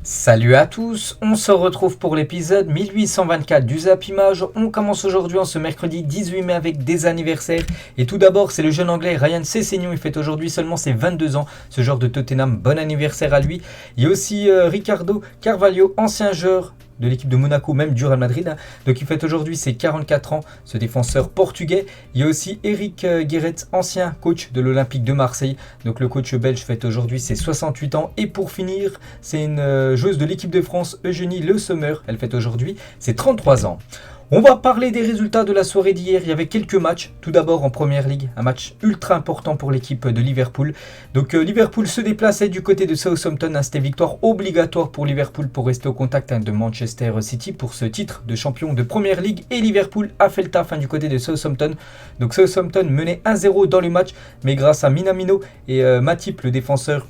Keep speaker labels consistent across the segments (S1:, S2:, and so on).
S1: Salut à tous, on se retrouve pour l'épisode 1824 du Zap Image. On commence aujourd'hui en ce mercredi 18 mai avec des anniversaires. Et tout d'abord, c'est le jeune anglais Ryan Sessegnon, il fête aujourd'hui seulement ses 22 ans. Ce joueur de Tottenham, bon anniversaire à lui. Il y a aussi Ricardo Carvalho, ancien joueur de l'équipe de Monaco, même du Real Madrid. Donc il fête aujourd'hui ses 44 ans, ce défenseur portugais. Il y a aussi Eric Guéret, ancien coach de l'Olympique de Marseille. Donc le coach belge fête aujourd'hui ses 68 ans. Et pour finir, c'est une joueuse de l'équipe de France, Eugénie Le Sommer. Elle fête aujourd'hui ses 33 ans. On va parler des résultats de la soirée d'hier. Il y avait quelques matchs. Tout d'abord en Première Ligue, un match ultra important pour l'équipe de Liverpool. Donc Liverpool se déplaçait du côté de Southampton. C'était victoire obligatoire pour Liverpool pour rester au contact de Manchester City pour ce titre de champion de Première Ligue. Et Liverpool a fait le taf du côté de Southampton. Donc Southampton menait 1-0 dans le match, mais grâce à Minamino et Matip, le défenseur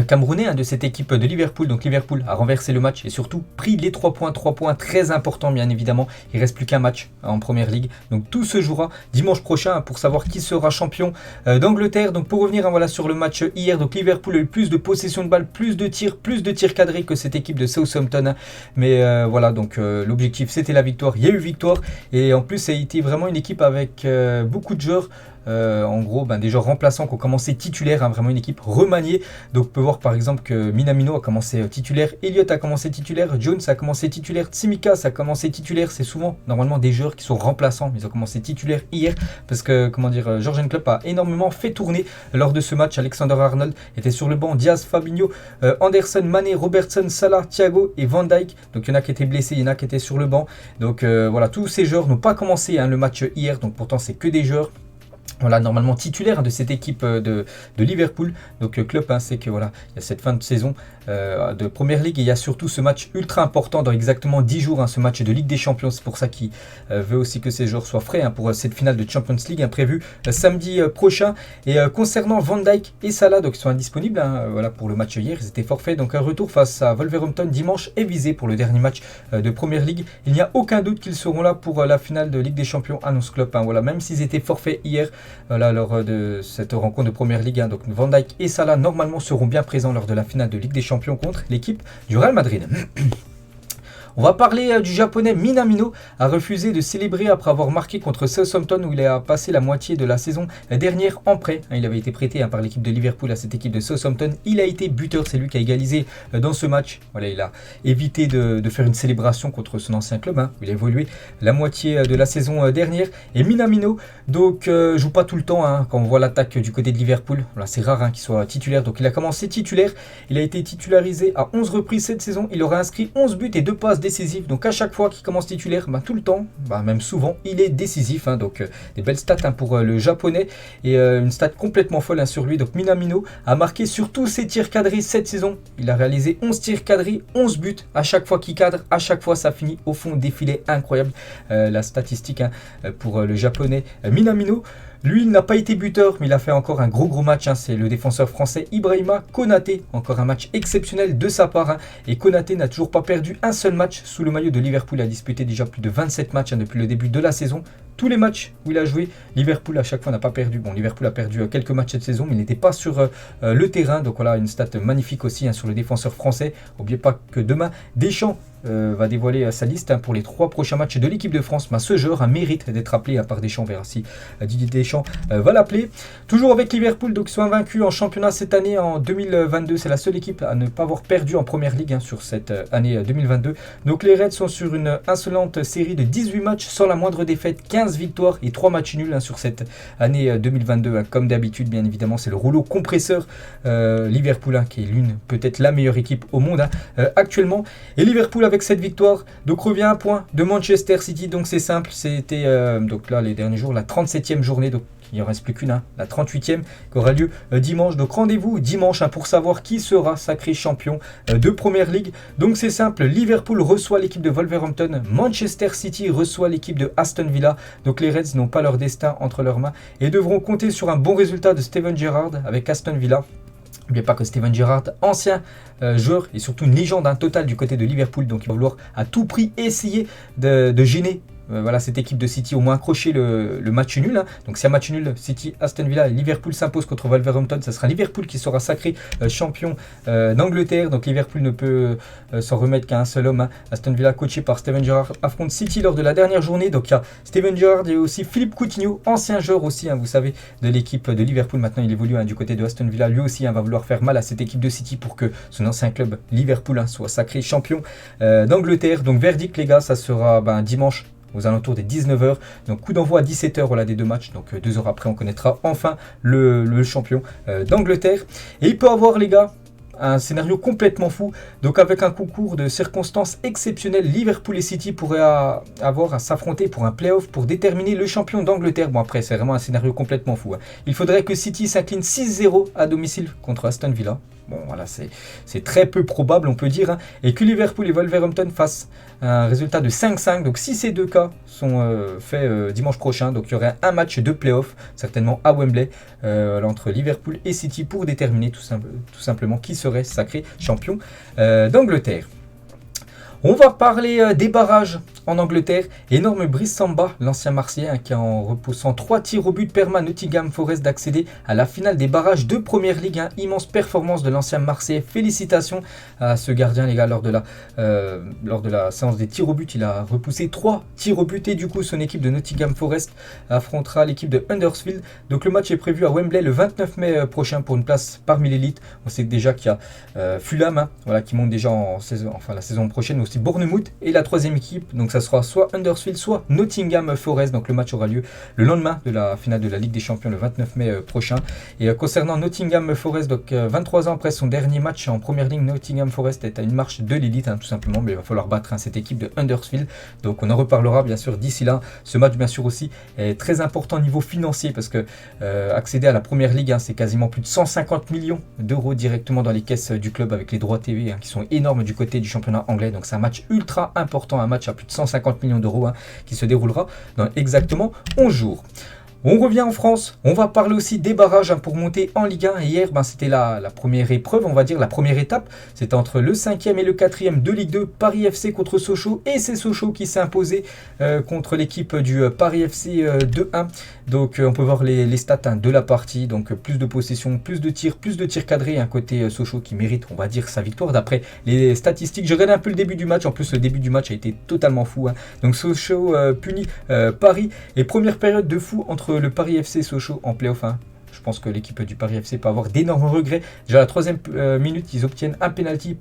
S1: camerounais de cette équipe de Liverpool. Donc Liverpool a renversé le match et surtout pris les 3 points très importants bien évidemment. Il ne reste plus qu'un match en Première Ligue. Donc tout se jouera dimanche prochain pour savoir qui sera champion d'Angleterre. Donc pour revenir voilà, sur le match hier, donc Liverpool a eu plus de possession de balle, plus de tirs cadrés que cette équipe de Southampton. Mais voilà, donc l'objectif c'était la victoire. Il y a eu victoire et en plus ça a été vraiment une équipe avec beaucoup de joueurs. En gros, des joueurs remplaçants qui ont commencé titulaires, vraiment une équipe remaniée. Donc on peut voir par exemple que Minamino a commencé titulaire, Elliott a commencé titulaire, Jones a commencé titulaire, Tsimikas a commencé titulaire. C'est souvent normalement des joueurs qui sont remplaçants, mais ils ont commencé titulaire hier parce que Jürgen Klopp a énormément fait tourner lors de ce match. Alexander-Arnold était sur le banc, Diaz, Fabinho, Anderson, Mané, Robertson, Salah, Thiago et Van Dijk. Donc il y en a qui étaient blessés, il y en a qui étaient sur le banc. Donc voilà, tous ces joueurs n'ont pas commencé le match hier, donc pourtant c'est que des joueurs voilà, normalement titulaire de cette équipe de Liverpool. Donc Klopp sait que voilà, il y a cette fin de saison de Première Ligue et il y a surtout ce match ultra important dans exactement 10 jours, ce match de Ligue des Champions. C'est pour ça qu'il veut aussi que ces joueurs soient frais pour cette finale de Champions League prévue samedi prochain. Et concernant Van Dijk et Salah, donc ils sont indisponibles voilà, pour le match hier, ils étaient forfaits. Donc un retour face à Wolverhampton dimanche est visé pour le dernier match de Première Ligue. Il n'y a aucun doute qu'ils seront là pour la finale de Ligue des Champions, annonce Klopp. Voilà, même s'ils étaient forfaits hier, lors de cette rencontre de Première Ligue. Donc Van Dijk et Salah normalement seront bien présents lors de la finale de Ligue des Champions contre l'équipe du Real Madrid. On va parler du japonais Minamino, a refusé de célébrer après avoir marqué contre Southampton où il a passé la moitié de la saison dernière en prêt. Il avait été prêté par l'équipe de Liverpool à cette équipe de Southampton. Il a été buteur, c'est lui qui a égalisé dans ce match. Voilà, il a évité de faire une célébration contre son ancien club où il a évolué la moitié de la saison dernière. Et Minamino donc joue pas tout le temps quand on voit l'attaque du côté de Liverpool. Voilà, c'est rare qu'il soit titulaire. Donc il a commencé titulaire, il a été titularisé à 11 reprises cette saison. Il aura inscrit 11 buts et 2 passes décisif. Donc à chaque fois qu'il commence titulaire, tout le temps, même souvent, il est décisif. Donc des belles stats pour le japonais et une stat complètement folle sur lui. Donc Minamino a marqué sur tous ses tirs cadrés cette saison. Il a réalisé 11 tirs cadrés, 11 buts. À chaque fois qu'il cadre, à chaque fois ça finit au fond des filets. Incroyable la statistique pour le japonais Minamino. Lui, il n'a pas été buteur, mais il a fait encore un gros match. C'est le défenseur français Ibrahima Konaté. Encore un match exceptionnel de sa part. Et Konaté n'a toujours pas perdu un seul match sous le maillot de Liverpool. Il a disputé déjà plus de 27 matchs depuis le début de la saison. Tous les matchs où il a joué, Liverpool à chaque fois n'a pas perdu. Bon, Liverpool a perdu quelques matchs cette saison, mais il n'était pas sur le terrain. Donc voilà, une stat magnifique aussi sur le défenseur français. N'oubliez pas que demain, Deschamps va dévoiler sa liste pour les 3 prochains matchs de l'équipe de France. Ce joueur mérite d'être appelé par Deschamps. On verra si Didier Deschamps va l'appeler. Toujours avec Liverpool, donc ils sont invaincus en championnat cette année en 2022. C'est la seule équipe à ne pas avoir perdu en Première Ligue sur cette année 2022. Donc les Reds sont sur une insolente série de 18 matchs sans la moindre défaite, 15 victoires et 3 matchs nuls sur cette année 2022. Comme d'habitude, bien évidemment, c'est le rouleau compresseur Liverpool qui est peut-être la meilleure équipe au monde actuellement. Et Liverpool avec cette victoire donc revient à un point de Manchester City. Donc c'est simple, c'était donc là les derniers jours, la 37e journée. Donc il n'en reste plus qu'une, la 38e, qui aura lieu dimanche. Donc rendez-vous dimanche pour savoir qui sera sacré champion de Première Ligue. Donc c'est simple, Liverpool reçoit l'équipe de Wolverhampton, Manchester City reçoit l'équipe de Aston Villa. Donc les Reds n'ont pas leur destin entre leurs mains et devront compter sur un bon résultat de Steven Gerrard avec Aston Villa. N'oubliez pas que Steven Gerrard, ancien joueur et surtout une légende totale du côté de Liverpool, donc il va vouloir à tout prix essayer de gêner voilà, cette équipe de City au moins accrocher le match nul. Hein. Donc si un match nul, City, Aston Villa et Liverpool s'impose contre Wolverhampton, ça sera Liverpool qui sera sacré champion d'Angleterre. Donc Liverpool ne peut s'en remettre qu'à un seul homme. Hein. Aston Villa coaché par Steven Gerrard affronte City lors de la dernière journée. Donc il y a Steven Gerrard et aussi Philippe Coutinho, ancien joueur aussi, hein, vous savez, de l'équipe de Liverpool. Maintenant il évolue du côté de Aston Villa. Lui aussi va vouloir faire mal à cette équipe de City pour que son ancien club Liverpool soit sacré champion d'Angleterre. Donc verdict les gars, ça sera dimanche aux alentours des 19h. Donc coup d'envoi à 17h voilà, des deux matchs. Donc 2 heures après on connaîtra enfin le champion d'Angleterre. Et il peut avoir les gars un scénario complètement fou. Donc avec un concours de circonstances exceptionnelles, Liverpool et City pourraient avoir à s'affronter pour un playoff pour déterminer le champion d'Angleterre. Bon après c'est vraiment un scénario complètement fou. Hein. Il faudrait que City s'incline 6-0 à domicile contre Aston Villa. Bon voilà, c'est très peu probable on peut dire. Hein. Et que Liverpool et Wolverhampton fassent un résultat de 5-5. Donc si ces deux cas sont faits dimanche prochain, donc il y aurait un match de play-off, certainement à Wembley, entre Liverpool et City pour déterminer tout simplement qui serait sacré champion d'Angleterre. On va parler des barrages en Angleterre. Énorme Brice Samba, l'ancien Marseillais, hein, qui en repoussant 3 tirs au but permet à Nottingham Forest d'accéder à la finale des barrages de Première Ligue. Hein. Immense performance de l'ancien Marseillais. Félicitations à ce gardien les gars. Lors de la séance des tirs au but, il a repoussé 3 tirs au but et du coup son équipe de Nottingham Forest affrontera l'équipe de Huddersfield. Donc le match est prévu à Wembley le 29 mai prochain pour une place parmi l'élite. On sait déjà qu'il y a Fulham, hein, voilà, qui monte déjà la saison prochaine, aussi Bournemouth et la troisième équipe. Donc ça sera soit Huddersfield, soit Nottingham Forest. Donc le match aura lieu le lendemain de la finale de la Ligue des Champions le 29 mai prochain. Et concernant Nottingham Forest, donc 23 ans après son dernier match en première ligne, Nottingham Forest est à une marche de l'élite, hein, tout simplement. Mais il va falloir battre cette équipe de Huddersfield. Donc on en reparlera bien sûr d'ici là. Ce match bien sûr aussi est très important au niveau financier parce que accéder à la première ligue, hein, c'est quasiment plus de 150 millions d'euros directement dans les caisses du club avec les droits TV, hein, qui sont énormes du côté du championnat anglais. Donc c'est un match ultra important, un match à plus de 150 millions d'euros, hein, qui se déroulera dans exactement 11 jours. On revient en France, on va parler aussi des barrages, hein, pour monter en Ligue 1. Et hier, c'était la première épreuve, on va dire, la première étape. C'était entre le 5e et le 4e de Ligue 2, Paris FC contre Sochaux. Et c'est Sochaux qui s'est imposé contre l'équipe du Paris FC 2-1. Donc on peut voir les stats, hein, de la partie. Donc plus de possession, plus de tirs cadrés. Un côté Sochaux qui mérite, on va dire, sa victoire. D'après les statistiques, je regarde un peu le début du match. En plus, le début du match a été totalement fou. Hein. Donc Sochaux punit Paris. Et première période de fou entre le Paris FC et Sochaux en play-off. Hein. Je pense que l'équipe du Paris FC peut avoir d'énormes regrets. Déjà à la 3e minute, ils obtiennent un penalty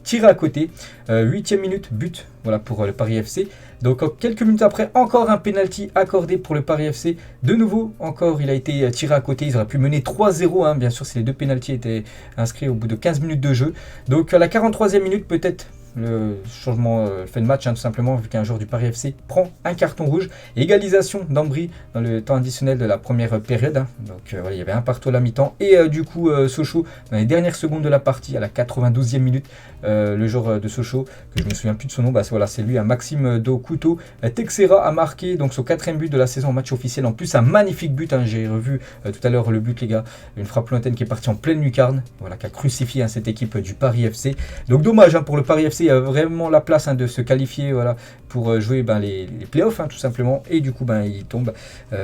S1: tiré à côté. 8e minute, but, voilà, pour le Paris FC. Donc quelques minutes après, encore un penalty accordé pour le Paris FC. De nouveau, encore, il a été tiré à côté. Ils auraient pu mener 3-0, hein, bien sûr, si les deux penaltys étaient inscrits au bout de 15 minutes de jeu. Donc à la 43e minute, peut-être le changement fait de match, hein, tout simplement, vu qu'un joueur du Paris FC prend un carton rouge. Égalisation d'Ambry dans le temps additionnel de la première période. Hein. Donc voilà, il y avait un partout à la mi-temps. Et du coup, Sochaux, dans les dernières secondes de la partie, à la 92e minute, le joueur de Sochaux, que je me souviens plus de son nom, voilà, c'est lui, un Maxime Dokuto Texera a marqué donc son 4e but de la saison en match officiel. En plus, un magnifique but, hein, j'ai revu tout à l'heure le but, les gars, une frappe lointaine qui est partie en pleine lucarne, voilà, qui a crucifié, hein, cette équipe du Paris FC. Donc dommage, hein, pour le Paris FC, il y a vraiment la place, hein, de se qualifier, voilà, pour jouer les playoffs, hein, tout simplement. Et du coup, il tombe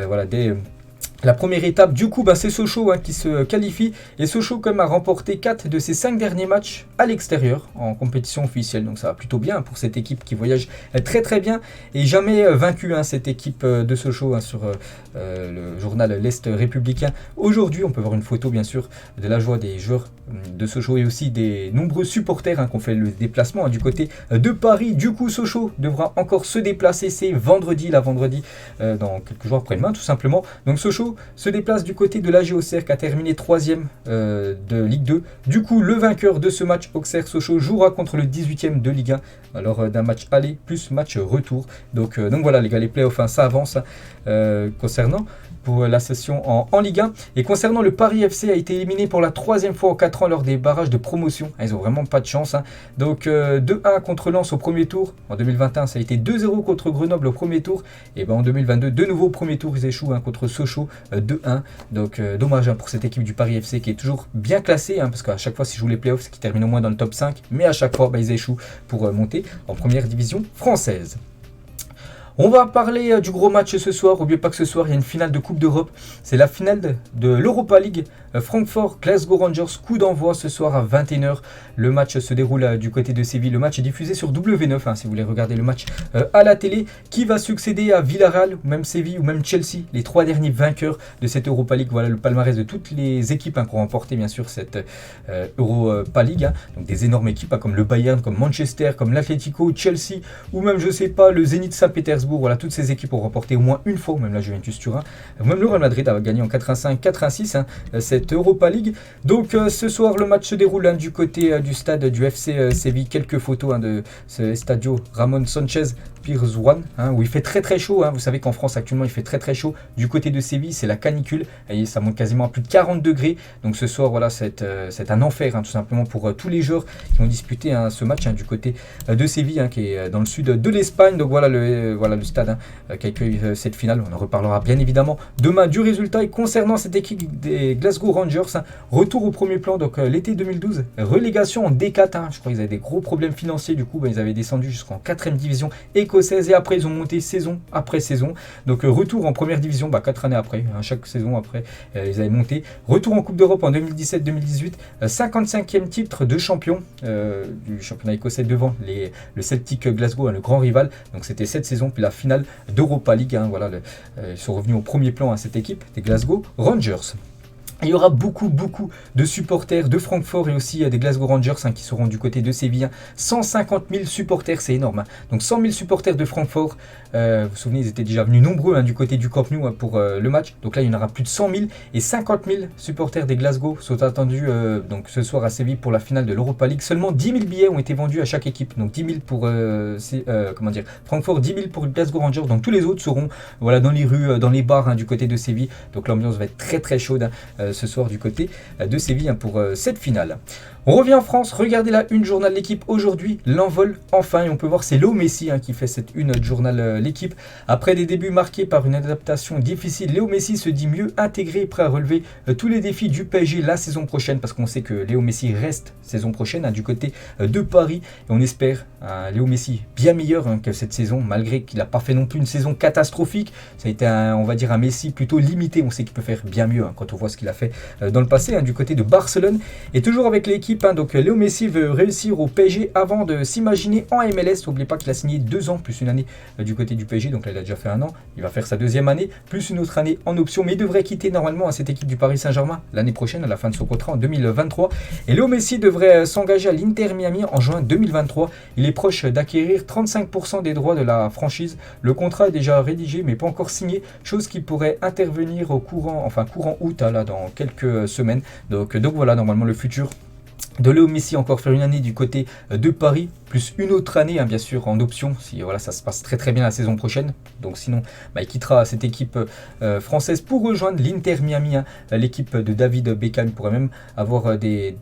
S1: voilà, dès la première étape. Du coup, c'est Sochaux, hein, qui se qualifie. Et Sochaux, comme a remporté 4 de ses 5 derniers matchs à l'extérieur en compétition officielle. Donc ça va plutôt bien pour cette équipe qui voyage très très bien. Et jamais vaincue, hein, cette équipe de Sochaux, hein, sur le journal L'Est républicain. Aujourd'hui, on peut voir une photo, bien sûr, de la joie des joueurs de Sochaux et aussi des nombreux supporters, hein, qui ont fait le déplacement, hein, du côté de Paris. Du coup, Sochaux devra encore se déplacer. C'est vendredi, dans quelques jours après-demain, tout simplement. Donc Sochaux se déplace du côté de l'AG Auxerre, qui a terminé 3e de Ligue 2. Du coup, le vainqueur de ce match, Auxerre-Sochaux, jouera contre le 18e de Ligue 1, alors d'un match aller plus match retour. Donc voilà les gars, les playoffs, hein, ça avance, concernant pour la session en Ligue 1. Et concernant le Paris FC, a été éliminé pour la 3e fois en 4 ans lors des barrages de promotion. Ils n'ont vraiment pas de chance, hein. Donc 2-1 contre Lens au premier tour. En 2021, ça a été 2-0 contre Grenoble au premier tour. Et en 2022, de nouveau au premier tour, ils échouent, hein, contre Sochaux, 2-1. Donc dommage, hein, pour cette équipe du Paris FC qui est toujours bien classée, hein, parce qu'à chaque fois, s'ils jouent les playoffs, c'est qu'ils terminent au moins dans le top 5. Mais à chaque fois, ils échouent pour monter en première division française. On va parler du gros match ce soir. N'oubliez pas que ce soir, il y a une finale de Coupe d'Europe. C'est la finale de l'Europa League. Francfort, Glasgow Rangers, coup d'envoi ce soir à 21h. Le match se déroule du côté de Séville. Le match est diffusé sur W9, si vous voulez regarder le match à la télé. Qui va succéder à Villarreal, ou même Séville, ou même Chelsea, les 3 derniers vainqueurs de cette Europa League. Voilà le palmarès de toutes les équipes qui ont remporté bien sûr cette Europa League. Donc des énormes équipes comme le Bayern, comme Manchester, comme l'Atlético, Chelsea, ou même je sais pas le Zénith Saint-Pétersbourg. Voilà, toutes ces équipes ont remporté au moins une fois, ou même la Juventus Turin, ou même le Real Madrid a gagné en 85-86 cette Europa League. Donc ce soir le match se déroule du côté du stade du FC Séville. Quelques photos de ce Stadio Ramon Sanchez Pizjuán, où il fait très très chaud. Vous savez qu'en France actuellement il fait très très chaud. Du côté de Séville c'est la canicule et ça monte quasiment à plus de 40 degrés. Donc ce soir voilà c'est un enfer tout simplement pour tous les joueurs qui ont disputé ce match du côté de Séville qui est dans le sud de l'Espagne. Donc voilà le stade qui accueille cette finale. On en reparlera bien évidemment demain du résultat. Et concernant cette équipe des Glasgow Rangers, retour au premier plan. Donc l'été 2012, relégation en D4. Je crois qu'ils avaient des gros problèmes financiers. Du coup ils avaient descendu jusqu'en 4ème division écossaise et après ils ont monté saison après saison. Donc retour en première division 4 années après. Chaque saison après ils avaient monté. Retour en Coupe d'Europe en 2017-2018. 55e titre de champion du championnat écossais devant le Celtic Glasgow, le grand rival. Donc c'était cette saison, puis la finale d'Europa League. Ils sont revenus au premier plan à cette équipe des Glasgow Rangers. Il y aura beaucoup de supporters de Francfort et aussi des Glasgow Rangers qui seront du côté de Séville. 150 000 supporters, c'est énorme. Donc 100 000 supporters de Francfort. Vous vous souvenez, ils étaient déjà venus nombreux du côté du Camp Nou pour le match. Donc là, il y en aura plus de 100 000 et 50 000 supporters des Glasgow sont attendus donc ce soir à Séville pour la finale de l'Europa League. Seulement 10 000 billets ont été vendus à chaque équipe. Donc 10 000 pour Francfort, 10 000 pour Glasgow Rangers. Donc tous les autres seront dans les rues, dans les bars du côté de Séville. Donc l'ambiance va être très très chaude ce soir du côté de Séville pour cette finale. On revient en France, regardez la une journal L'équipe aujourd'hui, l'envol enfin, et on peut voir c'est Léo Messi qui fait cette une journal L'équipe. Après des débuts marqués par une adaptation difficile, Léo Messi se dit mieux intégré et prêt à relever tous les défis du PSG la saison prochaine, parce qu'on sait que Léo Messi reste saison prochaine du côté de Paris, et on espère Léo Messi bien meilleur que cette saison, malgré qu'il n'a pas fait non plus une saison catastrophique. Ça a été on va dire un Messi plutôt limité. On sait qu'il peut faire bien mieux quand on voit ce qu'il a fait dans le passé du côté de Barcelone. Et toujours avec l'équipe, donc Léo Messi veut réussir au PSG avant de s'imaginer en MLS. N'oubliez pas qu'il a signé 2 ans plus une année du côté du PSG, donc là il a déjà fait 1 an, il va faire sa 2e année plus une autre année en option, mais il devrait quitter normalement cette équipe du Paris Saint-Germain l'année prochaine à la fin de son contrat en 2023. Et Léo Messi devrait s'engager à l'Inter Miami en juin 2023. Il est proche d'acquérir 35% des droits de la franchise. Le contrat est déjà rédigé mais pas encore signé, chose qui pourrait intervenir au courant août dans quelques semaines. Donc voilà, normalement le futur de Léo Messi, encore faire une année du côté de Paris, plus une autre année bien sûr en option, si ça se passe très très bien la saison prochaine. Donc sinon il quittera cette équipe française pour rejoindre l'Inter Miami. L'équipe de David Beckham pourrait même avoir des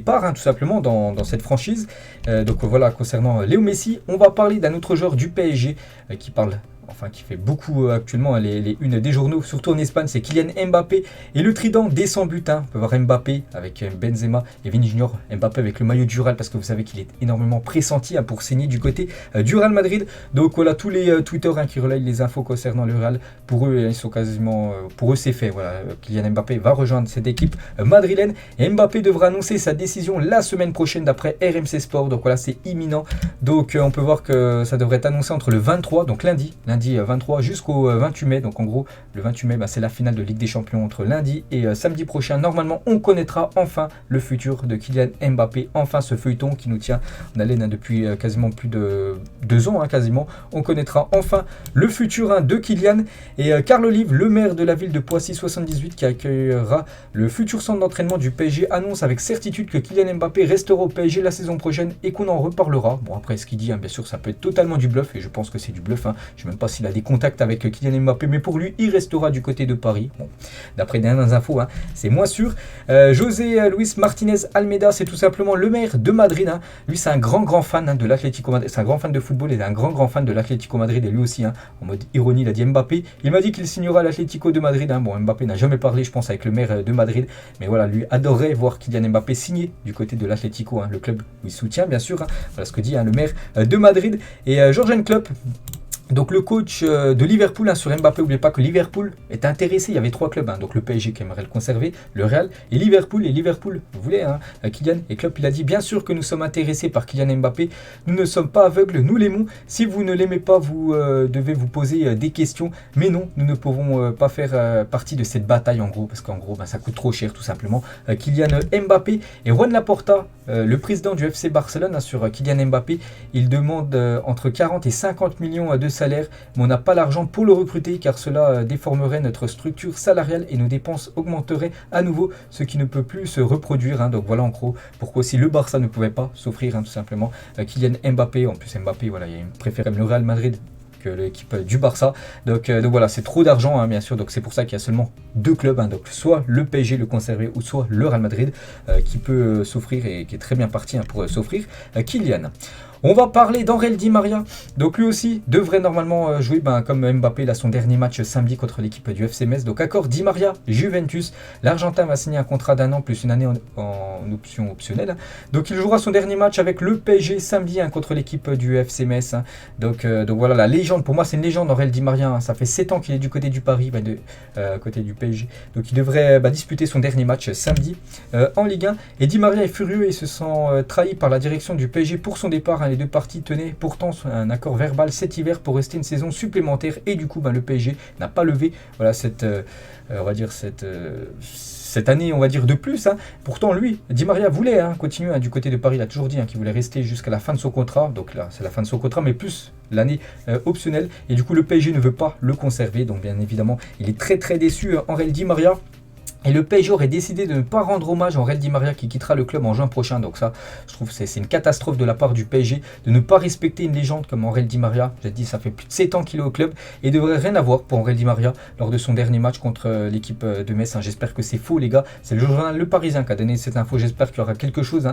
S1: parts tout simplement dans cette franchise. Donc voilà, concernant Léo Messi, on va parler d'un autre joueur du PSG qui fait beaucoup actuellement les unes des journaux, surtout en Espagne, c'est Kylian Mbappé et le trident des 100 buts. On peut voir Mbappé avec Benzema et Vini Junior. Mbappé avec le maillot du Real, parce que vous savez qu'il est énormément pressenti pour signer du côté du Real Madrid. Donc voilà, tous les Twitter qui relayent les infos concernant le Real, pour eux ils sont quasiment, pour eux c'est fait. Voilà, Kylian Mbappé va rejoindre cette équipe madrilène et Mbappé devra annoncer sa décision la semaine prochaine d'après RMC Sport. Donc voilà, c'est imminent. Donc on peut voir que ça devrait être annoncé entre le 23, donc lundi 23 jusqu'au 28 mai. Donc en gros le 28 mai c'est la finale de Ligue des Champions entre lundi et samedi prochain. Normalement on connaîtra enfin le futur de Kylian Mbappé, enfin ce feuilleton qui nous tient en haleine depuis quasiment plus de 2 ans quasiment. On connaîtra enfin le futur de Kylian. Et Carl Olive, le maire de la ville de Poissy 78 qui accueillera le futur centre d'entraînement du PSG, annonce avec certitude que Kylian Mbappé restera au PSG la saison prochaine et qu'on en reparlera. Bon, après ce qu'il dit bien sûr ça peut être totalement du bluff, et je pense que c'est du bluff. Je ne sais même pas s'il a des contacts avec Kylian Mbappé, mais pour lui il restera du côté de Paris. Bon, d'après dernières infos c'est moins sûr. José Luis Martinez Almeida, c'est tout simplement le maire de Madrid. Lui c'est un grand fan de l'Atlético Madrid, c'est un grand fan de football et un grand fan de l'Atlético Madrid, et lui aussi en mode ironie il a dit Mbappé, il m'a dit qu'il signera l'Atlético de Madrid. Bon, Mbappé n'a jamais parlé je pense avec le maire de Madrid, mais voilà, lui adorerait voir Kylian Mbappé signer du côté de l'Atlético, le club où il soutient bien sûr. Voilà ce que dit le maire de Madrid. Et Jürgen Klopp Donc le coach de Liverpool sur Mbappé, n'oubliez pas que Liverpool est intéressé, il y avait 3 clubs, donc le PSG qui aimerait le conserver, le Real et Liverpool, vous voulez, Kylian, et Klopp il a dit bien sûr que nous sommes intéressés par Kylian Mbappé, nous ne sommes pas aveugles, nous l'aimons, si vous ne l'aimez pas, vous devez vous poser des questions, mais non, nous ne pouvons pas faire partie de cette bataille en gros, parce qu'en gros ça coûte trop cher tout simplement. Kylian Mbappé et Juan Laporta, le président du FC Barcelone sur Kylian Mbappé, il demande entre 40 et 50 millions de salaire, mais on n'a pas l'argent pour le recruter car cela déformerait notre structure salariale et nos dépenses augmenteraient à nouveau, ce qui ne peut plus se reproduire. Donc voilà en gros pourquoi aussi le Barça ne pouvait pas s'offrir tout simplement Kylian Mbappé. En plus Mbappé, voilà, il préfère le Real Madrid que l'équipe du Barça. Donc voilà, c'est trop d'argent bien sûr, donc c'est pour ça qu'il y a seulement 2 clubs, donc soit le PSG le conserver ou soit le Real Madrid qui peut s'offrir et qui est très bien parti pour s'offrir Kylian. On va parler d'Angel Di Maria. Donc lui aussi devrait normalement jouer comme Mbappé, il a son dernier match samedi contre l'équipe du FC Metz. Donc accord Di Maria, Juventus. L'Argentin va signer un contrat d'1 an plus une année en option optionnelle. Donc il jouera son dernier match avec le PSG samedi contre l'équipe du FC Metz. Donc voilà, la légende, pour moi c'est une légende Angel Di Maria. Ça fait 7 ans qu'il est du côté du Paris, côté du PSG. Donc il devrait disputer son dernier match samedi en Ligue 1. Et Di Maria est furieux et se sent trahi par la direction du PSG pour son départ. Les 2 parties tenaient pourtant un accord verbal cet hiver pour rester une saison supplémentaire et du coup le PSG n'a pas levé cette année on va dire de plus. Pourtant lui, Di Maria voulait continuer du côté de Paris, il a toujours dit qu'il voulait rester jusqu'à la fin de son contrat, donc là c'est la fin de son contrat mais plus l'année optionnelle et du coup le PSG ne veut pas le conserver, donc bien évidemment il est très très déçu Angel Di Maria. Et le PSG aurait décidé de ne pas rendre hommage à Angel Di Maria qui quittera le club en juin prochain. Donc ça, je trouve que c'est une catastrophe de la part du PSG de ne pas respecter une légende comme Angel Di Maria. J'ai dit, ça fait plus de 7 ans qu'il est au club et il ne devrait rien avoir pour Angel Di Maria lors de son dernier match contre l'équipe de Metz. J'espère que c'est faux les gars. C'est le journal Le Parisien qui a donné cette info. J'espère qu'il y aura quelque chose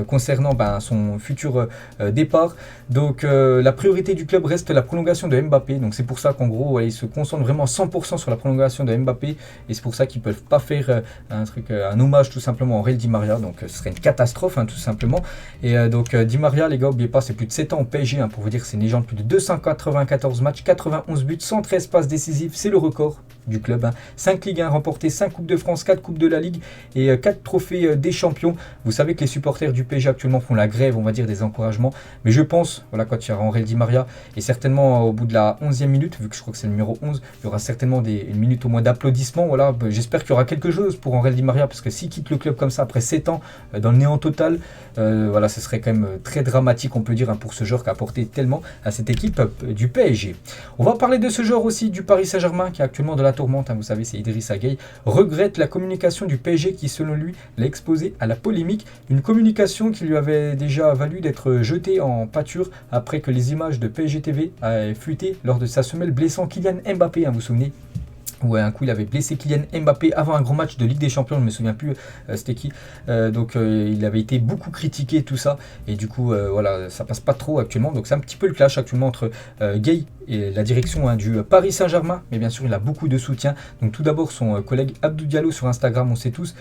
S1: concernant son futur départ. Donc la priorité du club reste la prolongation de Mbappé. Donc c'est pour ça qu'en gros, ils se concentrent vraiment 100% sur la prolongation de Mbappé. Et c'est pour ça qu'ils ne peuvent pas faire un hommage tout simplement à Angel Di Maria, donc ce serait une catastrophe tout simplement. Et donc Di Maria les gars, n'oubliez pas, c'est plus de 7 ans au PSG pour vous dire, c'est une légende, plus de 294 matchs, 91 buts, 113 passes décisives, c'est le record du club. 5 Ligue 1 remportées, 5 Coupes de France, 4 Coupes de la Ligue et 4 trophées des champions. Vous savez que les supporters du PSG actuellement font la grève, on va dire, des encouragements. Mais je pense, quand il y aura Angel Di Maria, et certainement au bout de la 11e minute, vu que je crois que c'est le numéro 11, il y aura certainement une minute au moins d'applaudissements. J'espère qu'il y aura quelque chose pour Angel Di Maria, parce que s'il quitte le club comme ça après 7 ans, dans le néant total, ce serait quand même très dramatique, on peut dire, pour ce joueur qui a apporté tellement à cette équipe du PSG. On va parler de ce joueur aussi du Paris Saint-Germain, qui est actuellement de la tourmente, vous savez, c'est Idrissa Gueye, regrette la communication du PSG qui, selon lui, l'a exposé à la polémique. Une communication qui lui avait déjà valu d'être jetée en pâture après que les images de PSG TV aient fuité lors de sa semelle blessant Kylian Mbappé, vous vous souvenez? Ouais, un coup il avait blessé Kylian Mbappé avant un grand match de Ligue des Champions, je ne me souviens plus c'était qui. Il avait été beaucoup critiqué tout ça et du coup ça passe pas trop actuellement, donc c'est un petit peu le clash actuellement entre Gueye et la direction du Paris Saint-Germain, mais bien sûr il a beaucoup de soutien. Donc tout d'abord son collègue Abdou Diallo sur Instagram, on sait tous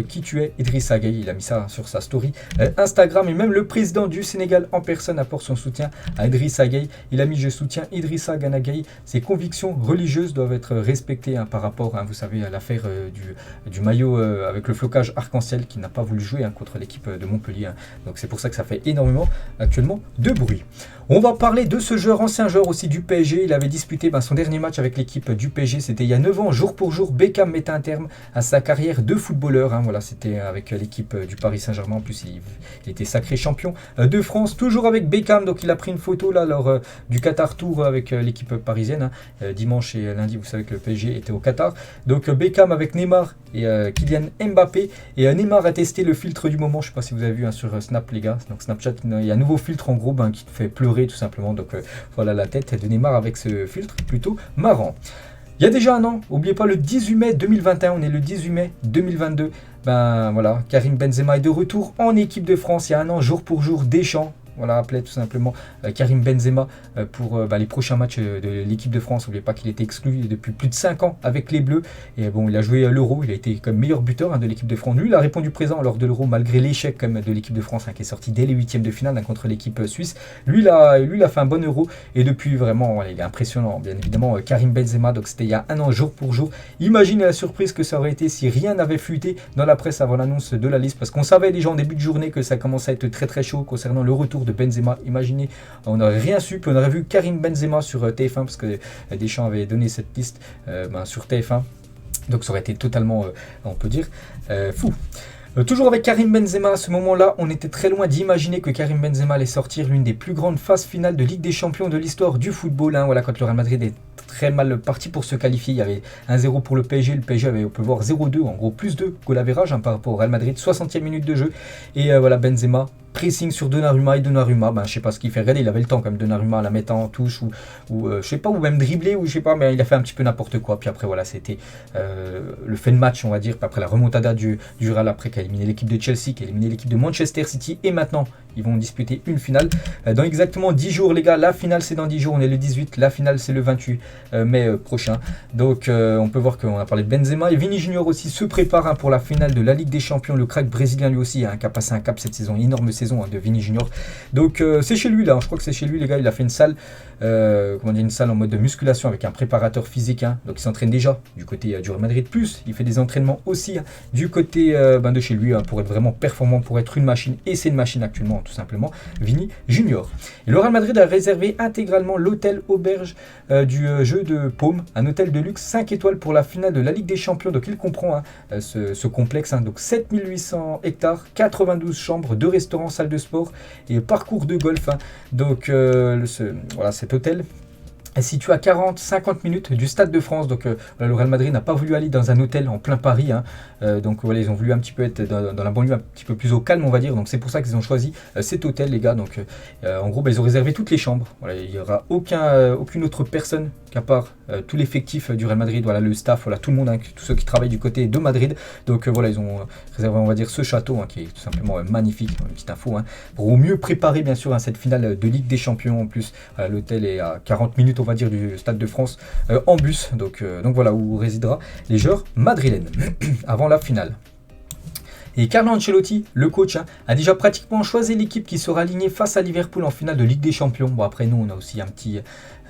S1: qui tuait Idrissa Gueye, il a mis ça sur sa story Instagram, et même le président du Sénégal en personne apporte son soutien à Idrissa Gueye. Il a mis: je soutiens Idrissa Gana Gueye, ses convictions religieuses doivent être respectées par rapport, vous savez, à l'affaire du maillot avec le flocage arc-en-ciel qui n'a pas voulu jouer contre l'équipe de Montpellier. Donc c'est pour ça que ça fait énormément actuellement de bruit. On va parler de ce joueur, ancien joueur aussi du PSG. Il avait disputé son dernier match avec l'équipe du PSG, c'était il y a 9 ans, jour pour jour. Beckham mettait un terme à sa carrière de footballeur. C'était avec l'équipe du Paris Saint-Germain. En plus, il était sacré champion de France, toujours avec Beckham. Donc il a pris une photo là lors du Qatar Tour avec l'équipe parisienne. Dimanche et lundi, vous savez que le PSG était au Qatar. Donc Beckham avec Neymar et Kylian Mbappé. Et Neymar a testé le filtre du moment. Je ne sais pas si vous avez vu sur Snap les gars. Donc Snapchat, il y a un nouveau filtre en gros qui te fait pleurer tout simplement. Donc voilà la tête de Neymar avec ce filtre plutôt marrant. Il y a déjà un an, n'oubliez pas, le 18 mai 2021, on est le 18 mai 2022. Karim Benzema est de retour en équipe de France. Il y a un an, jour pour jour, Deschamps voilà, appelait tout simplement Karim Benzema pour les prochains matchs de l'équipe de France. N'oubliez pas qu'il était exclu depuis plus de 5 ans avec les Bleus. Et bon, il a joué l'Euro, il a été comme meilleur buteur de l'équipe de France. Lui, il a répondu présent lors de l'Euro, malgré l'échec de l'équipe de France qui est sorti dès les huitièmes de finale contre l'équipe suisse. Lui, il a fait un bon Euro. Et depuis, vraiment, il est impressionnant. Bien évidemment, Karim Benzema, donc c'était il y a un an, jour pour jour. Imaginez la surprise que ça aurait été si rien n'avait fuité dans la presse avant l'annonce de la liste. Parce qu'on savait déjà en début de journée que ça commençait à être très très chaud concernant le retour de Benzema. Imaginez, on n'aurait rien su. Puis on aurait vu Karim Benzema sur TF1 parce que Deschamps avait donné cette liste sur TF1. Donc ça aurait été totalement, on peut dire, fou. Toujours avec Karim Benzema, à ce moment-là, on était très loin d'imaginer que Karim Benzema allait sortir l'une des plus grandes phases finales de Ligue des Champions de l'histoire du football. Voilà, quand le Real Madrid est très mal parti pour se qualifier, il y avait 1-0 pour le PSG. Le PSG avait, on peut voir, 0-2, en gros plus 2 goal average par rapport au Real Madrid, 60e minute de jeu. Et voilà, Benzema pressing sur Donnarumma, et Donnarumma, je sais pas ce qu'il fait. Regardez, il avait le temps comme Donnarumma à la mettre en touche ou je sais pas, ou même dribbler, ou je sais pas, mais il a fait un petit peu n'importe quoi. Puis après voilà, c'était le fait de match, on va dire. Puis après la remontada du Real, après qui a éliminé l'équipe de Chelsea, qui a éliminé l'équipe de Manchester City, et maintenant ils vont disputer une finale dans exactement 10 jours, les gars. La finale c'est dans 10 jours, on est le 18, la finale c'est le 28 mai prochain. Donc on peut voir qu'on a parlé de Benzema, et Vini Junior aussi se prépare pour la finale de la Ligue des Champions. Le crack brésilien lui aussi qui a passé un cap cette saison, une énorme saison de Vini Junior. Donc c'est chez lui là, je crois que c'est chez lui, les gars. Il a fait une salle, une salle en mode de musculation avec un préparateur physique. Donc il s'entraîne déjà du côté du Real Madrid, plus il fait des entraînements aussi du côté de chez lui pour être vraiment performant, pour être une machine. Et c'est une machine actuellement, tout simplement, Vini Junior. Et le Real Madrid a réservé intégralement l'hôtel auberge du jeu de Paume, un hôtel de luxe 5 étoiles pour la finale de la Ligue des Champions. Donc il comprend ce complexe, donc 7800 hectares, 92 chambres, 2 restaurants, salles de sport et parcours de golf. Donc voilà, cet hôtel est situé à 40-50 minutes du Stade de France. Donc le Real Madrid n'a pas voulu aller dans un hôtel en plein Paris. Donc voilà, ils ont voulu un petit peu être dans la banlieue un petit peu plus au calme, on va dire. Donc c'est pour ça qu'ils ont choisi cet hôtel, les gars. Donc en gros, ils ont réservé toutes les chambres. Voilà, il n'y aura aucune autre personne qu'à part tout l'effectif du Real Madrid. Voilà, le staff, voilà, tout le monde, tous ceux qui travaillent du côté de Madrid. Donc voilà, ils ont réservé, on va dire, ce château qui est tout simplement magnifique. Une petite info pour au mieux préparer, bien sûr, cette finale de Ligue des Champions. En plus, l'hôtel est à 40 minutes, on va dire, du Stade de France en bus. Donc voilà où résidera les joueurs madrilènes avant la finale. Et Carlo Ancelotti, le coach, a déjà pratiquement choisi l'équipe qui sera alignée face à Liverpool en finale de Ligue des Champions. Bon, après nous, on a aussi un petit...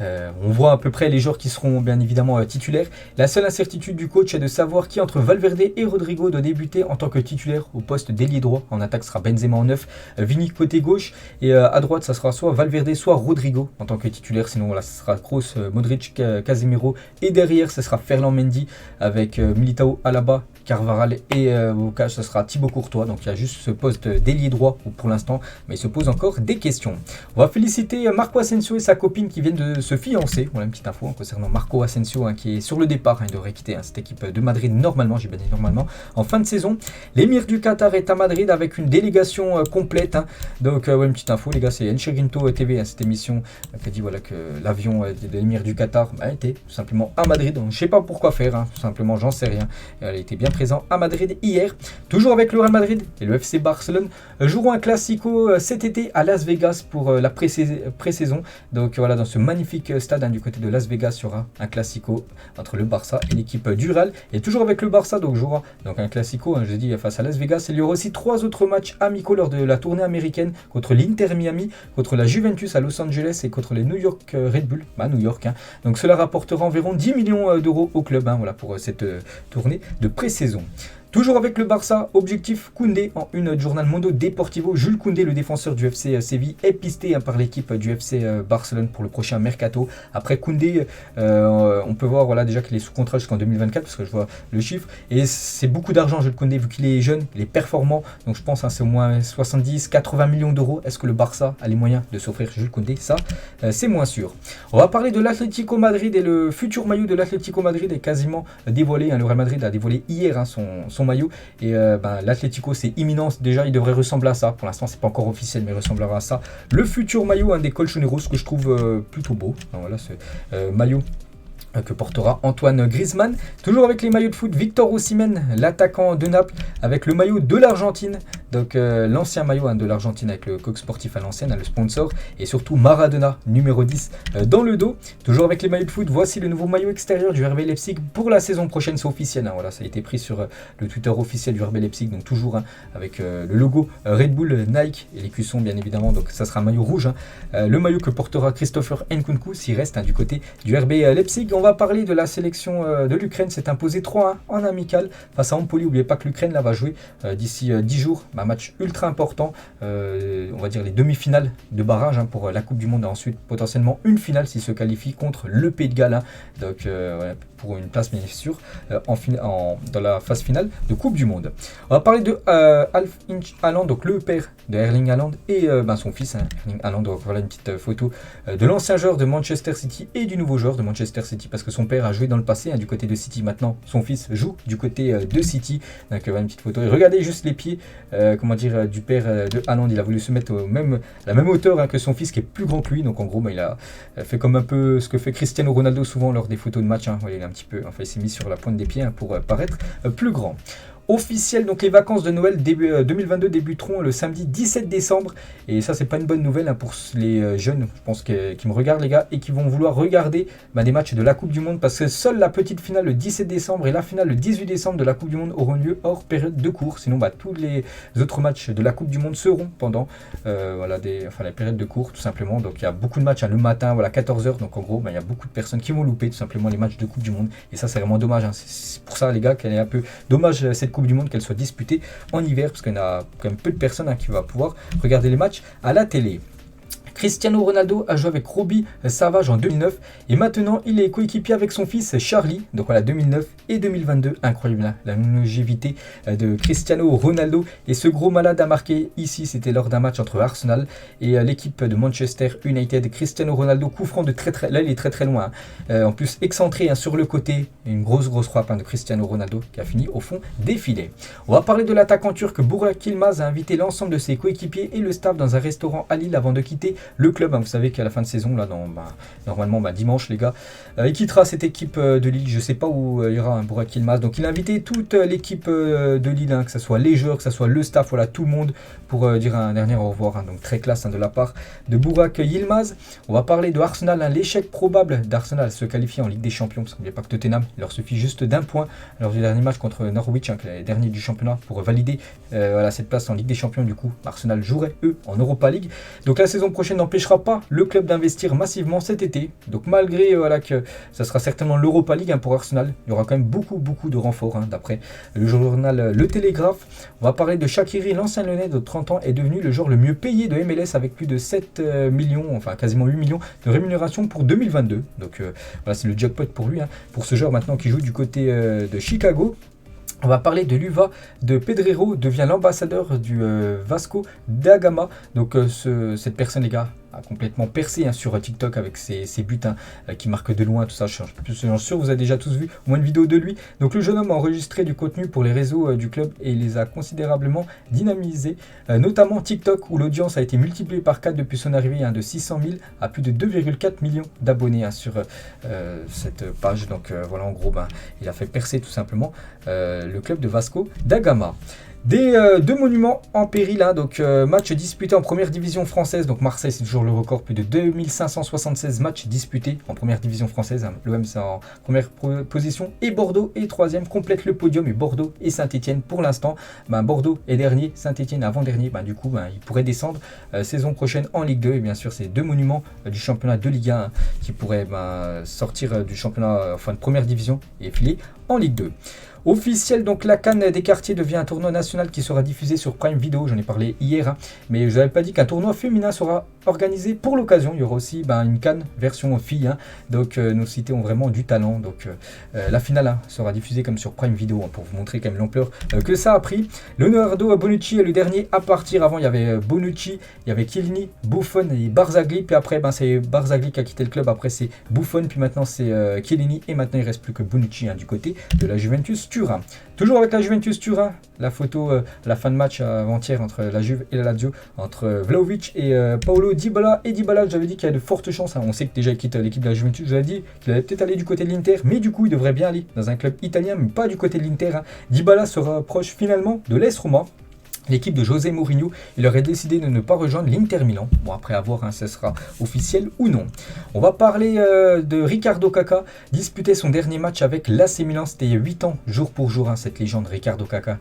S1: on voit à peu près les joueurs qui seront bien évidemment titulaires. La seule incertitude du coach est de savoir qui entre Valverde et Rodrigo doit débuter en tant que titulaire au poste d'ailier droit. En attaque, ce sera Benzema en 9, Vini côté gauche, et à droite, ça sera soit Valverde, soit Rodrigo en tant que titulaire. Sinon, voilà, ce sera Kroos, Modric, Casemiro, et derrière, ce sera Ferland Mendy avec Militao, Alaba, Carvajal et au cas, ce sera Thibaut Courtois. Donc il y a juste ce poste d'ailier droit pour l'instant, mais il se pose encore des questions. On va féliciter Marco Asensio et sa copine qui viennent de se fiancer. Voilà une petite info concernant Marco Asensio qui est sur le départ. Il devrait quitter cette équipe de Madrid normalement, j'ai bien dit normalement, en fin de saison. L'émir du Qatar est à Madrid avec une délégation complète. Donc une petite info, les gars, c'est Encherinto TV, cette émission qui a dit voilà, que l'avion de l'émir du Qatar était tout simplement à Madrid. Donc je sais pas pourquoi faire, tout simplement, j'en sais rien. Elle était bien présent à Madrid hier. Toujours avec le Real Madrid et le FC Barcelone joueront un classico cet été à Las Vegas pour la pré-saison. Donc voilà, dans ce magnifique stade du côté de Las Vegas, il y aura un classico entre le Barça et l'équipe du Real. Et toujours avec le Barça, donc jouera donc un classico, je dis, face à Las Vegas. Il y aura aussi 3 autres matchs amicaux lors de la tournée américaine contre l'Inter Miami, contre la Juventus à Los Angeles et contre les New York Red Bull à New York. Donc cela rapportera environ 10 millions d'euros au club voilà, pour cette tournée de pré-saison. Toujours avec le Barça, objectif Koundé en une du journal Mundo Deportivo. Jules Koundé, le défenseur du FC Séville, est pisté par l'équipe du FC Barcelone pour le prochain mercato. Après Koundé, on peut voir voilà, déjà qu'il est sous contrat jusqu'en 2024 parce que je vois le chiffre. Et c'est beaucoup d'argent, Jules Koundé, vu qu'il est jeune, il est performant. Donc je pense c'est au moins 70-80 millions d'euros. Est-ce que le Barça a les moyens de s'offrir Jules Koundé? Ça, c'est moins sûr. On va parler de l'Atlético Madrid et le futur maillot de l'Atlético Madrid est quasiment dévoilé. Le Real Madrid a dévoilé hier son maillot et l'Atlético c'est imminent, déjà il devrait ressembler à ça, pour l'instant c'est pas encore officiel mais il ressemblera à ça, le futur maillot des Colchoneros que je trouve plutôt beau. Voilà ce maillot que portera Antoine Griezmann. Toujours avec les maillots de foot, Victor Osimhen, l'attaquant de Naples, avec le maillot de l'Argentine. Donc l'ancien maillot de l'Argentine avec le coq sportif à l'ancienne, le sponsor. Et surtout Maradona, numéro 10, dans le dos. Toujours avec les maillots de foot, voici le nouveau maillot extérieur du RB Leipzig pour la saison prochaine. C'est officiel, voilà, ça a été pris sur le Twitter officiel du RB Leipzig. Donc toujours avec le logo Red Bull, Nike et les cuissons bien évidemment. Donc ça sera un maillot rouge. Le maillot que portera Christopher Nkunku s'il reste du côté du RB Leipzig. On va parler de la sélection de l'Ukraine. C'est imposé 3-1 en amical face à Empoli. N'oubliez pas que l'Ukraine là va jouer d'ici 10 jours. Un match ultra important. On va dire les demi-finales de barrage pour la Coupe du Monde. Et ensuite potentiellement une finale s'il se qualifie contre le Pays de Galles. Donc pour une place bien sûr dans la phase finale de Coupe du Monde. On va parler de Alf Haaland, donc le père de Erling Haaland et son fils Erling Haaland. Donc voilà une petite photo de l'ancien joueur de Manchester City et du nouveau joueur de Manchester City parce que son père a joué dans le passé du côté de City. Maintenant son fils joue du côté de City. Donc voilà une petite photo et regardez juste les pieds du père de Haaland. Il a voulu se mettre à la même hauteur que son fils qui est plus grand que lui. Donc en gros il a fait comme un peu ce que fait Cristiano Ronaldo souvent lors des photos de match. Voilà, il est un petit peu, il s'est mis sur la pointe des pieds pour paraître plus grand. Officiel, donc les vacances de Noël 2022 débuteront le samedi 17 décembre et ça c'est pas une bonne nouvelle pour les jeunes, je pense qui me regardent les gars et qui vont vouloir regarder des matchs de la Coupe du Monde parce que seule la petite finale le 17 décembre et la finale le 18 décembre de la Coupe du Monde auront lieu hors période de cours. Sinon tous les autres matchs de la Coupe du Monde seront pendant la période de cours tout simplement. Donc il y a beaucoup de matchs le matin, 14h, donc en gros il y a beaucoup de personnes qui vont louper tout simplement les matchs de Coupe du Monde et ça c'est vraiment dommage. C'est pour ça les gars qu'elle est un peu dommage cette Coupe du Monde qu'elle soit disputée en hiver parce qu'il y en a quand même peu de personnes qui vont pouvoir regarder les matchs à la télé. Cristiano Ronaldo a joué avec Robbie Savage en 2009 et maintenant il est coéquipier avec son fils Charlie. Donc voilà 2009 et 2022, incroyable la longévité de Cristiano Ronaldo et ce gros malade a marqué ici, c'était lors d'un match entre Arsenal et l'équipe de Manchester United. Cristiano Ronaldo coup franc de très là il est très loin. En plus excentré sur le côté, une grosse frappe de Cristiano Ronaldo qui a fini au fond des filets. On va parler de l'attaquant turc Burak Yılmaz a invité l'ensemble de ses coéquipiers et le staff dans un restaurant à Lille avant de quitter le club. Vous savez qu'à la fin de saison, là, normalement dimanche les gars, il quittera cette équipe de Lille. Je sais pas où ira Burak Yılmaz. Donc il a invité toute l'équipe de Lille, que ce soit les joueurs, que ce soit le staff, tout le monde pour dire un dernier au revoir. Donc très classe de la part de Burak Yılmaz. On va parler de Arsenal, l'échec probable d'Arsenal se qualifier en Ligue des Champions parce qu'il n'y a pas que Tottenham. Il leur suffit juste d'un point lors du dernier match contre Norwich, qui est le dernier du championnat, pour valider cette place en Ligue des Champions. Du coup, Arsenal jouerait eux en Europa League. Donc la saison prochaine n'empêchera pas le club d'investir massivement cet été. Donc malgré que ça sera certainement l'Europa League pour Arsenal, il y aura quand même beaucoup de renforts d'après le journal Le Télégraphe. On va parler de Shaqiri, l'ancien Lyonnais de 30 ans est devenu le joueur le mieux payé de MLS avec plus de 7 millions, quasiment 8 millions de rémunération pour 2022. Donc c'est le jackpot pour lui, pour ce joueur maintenant qui joue du côté de Chicago. On va parler de l'UVA de Pedrero, devient l'ambassadeur du Vasco da Gama. Donc cette personne les gars a complètement percé sur TikTok avec ses buts qui marquent de loin, tout ça. Je suis sûr vous avez déjà tous vu au moins une vidéo de lui. Donc le jeune homme a enregistré du contenu pour les réseaux du club et les a considérablement dynamisés, notamment TikTok où l'audience a été multipliée par 4 depuis son arrivée de 600 000 à plus de 2,4 millions d'abonnés sur cette page. Donc voilà en gros il a fait percer tout simplement le club de Vasco da Gama. Deux monuments en péril, donc match disputé en première division française. Donc Marseille c'est toujours le record, plus de 2576 matchs disputés en première division française. L'OM c'est en première position et Bordeaux est troisième, complète le podium et Bordeaux et Saint-Etienne pour l'instant. Bordeaux est dernier, Saint-Etienne avant-dernier. Du coup il pourrait descendre saison prochaine en Ligue 2 et bien sûr c'est deux monuments du championnat de Ligue 1 qui pourraient sortir du championnat, de première division et filer en Ligue 2. Officiel, donc la CAN des quartiers devient un tournoi national qui sera diffusé sur Prime Video, j'en ai parlé hier, mais je n'avais pas dit qu'un tournoi féminin sera organisé pour l'occasion. Il y aura aussi une CAN version fille, donc nos cités ont vraiment du talent. Donc la finale sera diffusée comme sur Prime Video pour vous montrer quand même l'ampleur que ça a pris. Leonardo Bonucci est le dernier à partir. Avant il y avait Bonucci, il y avait Chiellini, Buffon et Barzagli, puis après c'est Barzagli qui a quitté le club, après c'est Buffon, puis maintenant c'est Chiellini et maintenant il ne reste plus que Bonucci du côté de la Juventus Turin. Toujours avec la Juventus Turin, la photo à la fin de match avant-hier entre la Juve et la Lazio, entre Vlahovic et Paulo Dybala. Et Dybala, j'avais dit qu'il y a de fortes chances, hein. On sait que déjà il quitte l'équipe de la Juventus, j'avais dit qu'il allait peut-être aller du côté de l'Inter, mais du coup il devrait bien aller dans un club italien, mais pas du côté de l'Inter, hein. Dybala se rapproche finalement de l'AS Roma. L'équipe de José Mourinho, il aurait décidé de ne pas rejoindre l'Inter Milan. Bon, après à voir, hein, ça sera officiel ou non. On va parler de Ricardo Caca, disputer son dernier match avec l'AC Milan. C'était il y a 8 ans, jour pour jour, hein, cette légende Ricardo Caca,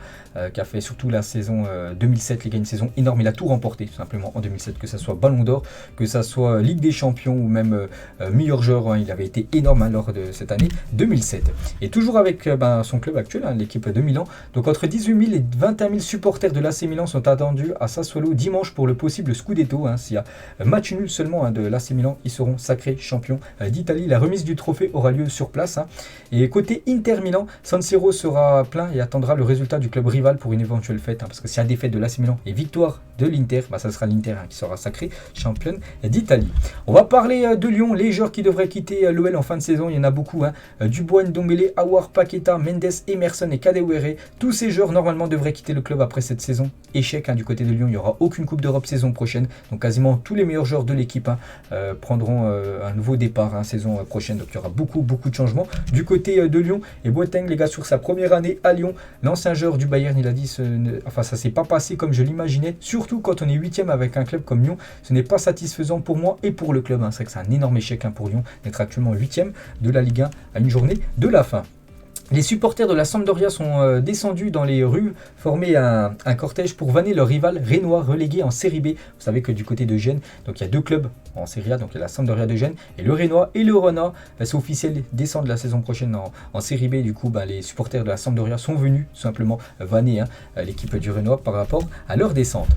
S1: qui a fait surtout la saison 2007. Il a une saison énorme, il a tout remporté, tout simplement, en 2007, que ce soit Ballon d'Or, que ce soit Ligue des Champions ou même meilleur joueur. Hein, il avait été énorme, hein, lors de cette année 2007. Et toujours avec son club actuel, hein, l'équipe de Milan. Donc entre 18 000 et 21 000 supporters de l'AC Milan sont attendus à Sassuolo dimanche pour le possible Scudetto. Hein. S'il y a match nul seulement, hein, de l'AC Milan, ils seront sacrés champions d'Italie. La remise du trophée aura lieu sur place. Hein. Et côté Inter Milan, San Siro sera plein et attendra le résultat du club rival pour une éventuelle fête. Hein, parce que s'il y a défaite de l'AC Milan et victoire de l'Inter, ça sera l'Inter, hein, qui sera sacré championne d'Italie. On va parler de Lyon, les joueurs qui devraient quitter l'OL en fin de saison. Il y en a beaucoup. Hein. Dubois, Ndombele, Aouar, Paqueta, Mendes, Emerson et Kadewere. Tous ces joueurs normalement devraient quitter le club après cette saison. Échec, hein, du côté de Lyon, il n'y aura aucune Coupe d'Europe saison prochaine. Donc quasiment tous les meilleurs joueurs de l'équipe, hein, prendront un nouveau départ, hein, saison prochaine. Donc il y aura beaucoup de changements du côté de Lyon. Et Boateng, les gars, sur sa première année à Lyon, l'ancien joueur du Bayern, il a dit ça s'est pas passé comme je l'imaginais. Surtout quand on est 8e avec un club comme Lyon, ce n'est pas satisfaisant pour moi et pour le club. Hein. C'est vrai que c'est un énorme échec, hein, pour Lyon d'être actuellement 8e de la Ligue 1 à une journée de la fin. Les supporters de la Sampdoria sont descendus dans les rues, formés un cortège pour vanner leur rival rénois relégué en Série B. Vous savez que du côté de Gênes, donc il y a deux clubs en Série A, donc il y a la Sampdoria de Gênes et le Rénois et le Rona. C'est officiel, descendent la saison prochaine en Série B. Du coup, les supporters de la Sampdoria sont venus tout simplement vanner, hein, l'équipe du Rénois par rapport à leur descente.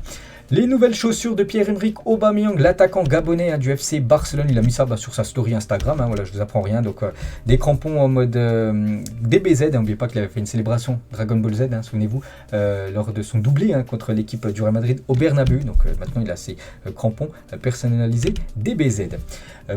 S1: Les nouvelles chaussures de Pierre-Emerick Aubameyang, l'attaquant gabonais, hein, du FC Barcelone, il a mis ça sur sa story Instagram, hein, voilà, je ne vous apprends rien, donc des crampons en mode DBZ, n'oubliez pas qu'il avait fait une célébration Dragon Ball Z, hein, souvenez-vous, lors de son doublé, hein, contre l'équipe du Real Madrid au Bernabeu, donc maintenant il a ses crampons personnalisés DBZ.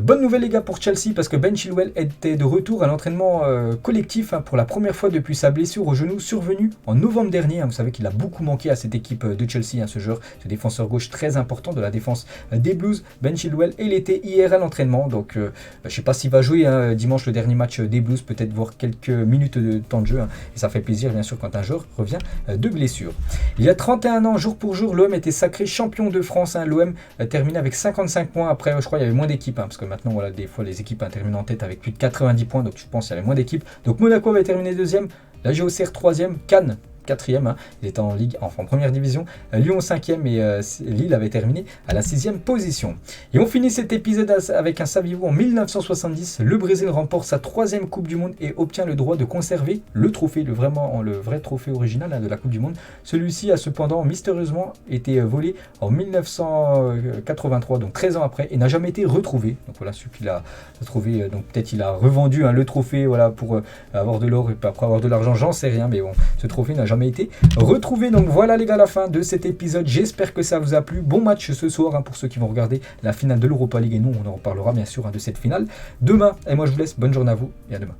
S1: Bonne nouvelle les gars pour Chelsea, parce que Ben Chilwell était de retour à l'entraînement collectif, hein, pour la première fois depuis sa blessure au genou survenue en novembre dernier, hein. Vous savez qu'il a beaucoup manqué à cette équipe de Chelsea, hein, ce joueur, ce défenseur gauche très important de la défense des Blues, Ben Chilwell, et il était hier à l'entraînement, donc je ne sais pas s'il va jouer, hein, dimanche, le dernier match des Blues, peut-être voir quelques minutes de temps de jeu, hein, et ça fait plaisir bien sûr quand un joueur revient de blessure. Il y a 31 ans, jour pour jour, l'OM était sacré champion de France, hein. L'OM terminé avec 55 points, après je crois il y avait moins d'équipes, hein, parce que maintenant voilà, des fois les équipes terminent en tête avec plus de 90 points, donc je pense qu'il y avait moins d'équipes. Donc Monaco avait terminé deuxième, la GOCR 3e, Cannes 4e, hein, il était en Ligue, enfin en première division, Lyon 5e et Lille avait terminé à la 6e position. Et on finit cet épisode avec un saviez-vous, en 1970, le Brésil remporte sa 3e Coupe du Monde et obtient le droit de conserver le trophée, le vrai trophée original, hein, de la Coupe du Monde. Celui-ci a cependant mystérieusement été volé en 1983, donc 13 ans après, et n'a jamais été retrouvé. Donc voilà, celui qu'il a trouvé, donc peut-être il a revendu, hein, le trophée, voilà, pour avoir de l'or et après avoir de l'argent, j'en sais rien, mais bon, ce trophée n'a jamais été retrouvé. Donc voilà les gars, la fin de cet épisode, j'espère que ça vous a plu. Bon match ce soir, hein, pour ceux qui vont regarder la finale de l'Europa League, et nous on en reparlera bien sûr, hein, de cette finale demain. Et moi je vous laisse, bonne journée à vous et à demain.